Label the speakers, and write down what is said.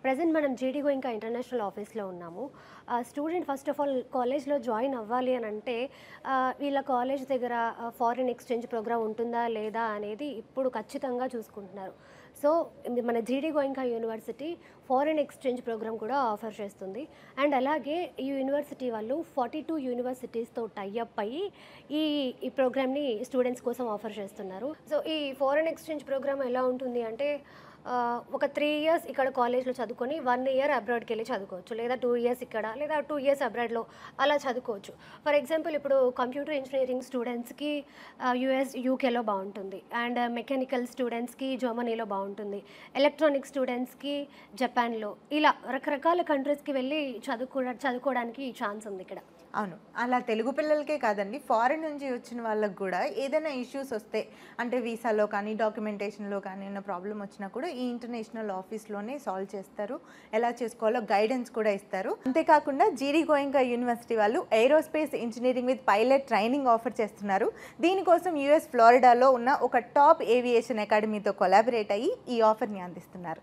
Speaker 1: Present మనం జీడీ Goenka international ఆఫీస్లో ఉన్నాము. స్టూడెంట్ ఫస్ట్ ఆఫ్ ఆల్ కాలేజ్లో జాయిన్ అవ్వాలి అని అంటే వీళ్ళ కాలేజ్ దగ్గర ఫారిన్ ఎక్స్చేంజ్ ప్రోగ్రామ్ ఉంటుందా లేదా అనేది ఇప్పుడు ఖచ్చితంగా చూసుకుంటున్నారు. సో మన GD Goenka university foreign exchange programme కూడా ఆఫర్ చేస్తుంది. అండ్ అలాగే ఈ యూనివర్సిటీ వాళ్ళు 42 యూనివర్సిటీస్తో టైఅప్ అయ్యి ఈ ఈ ప్రోగ్రామ్ని స్టూడెంట్స్ కోసం ఆఫర్ చేస్తున్నారు. సో ఈ ఫారిన్ ఎక్స్చేంజ్ ప్రోగ్రామ్ ఎలా ఉంటుంది అంటే ఒక 3 ఇయర్స్ ఇక్కడ కాలేజ్లో చదువుకొని 1 ఇయర్ అబ్రాడ్కి వెళ్ళి చదువుకోవచ్చు, లేదా 2 ఇయర్స్ ఇక్కడ, లేదా 2 ఇయర్స్ అబ్రాడ్లో అలా చదువుకోవచ్చు. ఫర్ ఎగ్జాంపుల్ ఇప్పుడు కంప్యూటర్ ఇంజనీరింగ్ స్టూడెంట్స్కి యూకేలో బాగుంటుంది, అండ్ మెకానికల్ స్టూడెంట్స్కి జర్మనీలో బాగుంటుంది, ఎలక్ట్రానిక్ స్టూడెంట్స్కి జపాన్లో, ఇలా రకరకాల కంట్రీస్కి వెళ్ళి చదువుకోవడానికి ఛాన్స్ ఉంది ఇక్కడ.
Speaker 2: అవును, అలా తెలుగు పిల్లలకే కాదండి, ఫారిన్ నుంచి వచ్చిన వాళ్ళకి కూడా ఏదైనా ఇష్యూస్ వస్తే, అంటే వీసాలో కానీ డాక్యుమెంటేషన్లో కానీ ఏమైనా ప్రాబ్లం వచ్చినా కూడా ఈ ఇంటర్నేషనల్ ఆఫీస్లోనే సాల్వ్ చేస్తారు. ఎలా చేసుకోవాలో గైడెన్స్ కూడా ఇస్తారు. అంతేకాకుండా జీడీ గోయింకా యూనివర్సిటీ వాళ్ళు aerospace engineering with pilot training offer చేస్తున్నారు. దీనికోసం యుఎస్ ఫ్లోరిడాలో ఉన్న ఒక టాప్ ఏవియేషన్ అకాడమీతో కొలాబరేట్ అయ్యి ఈ ఆఫర్ని అందిస్తున్నారు.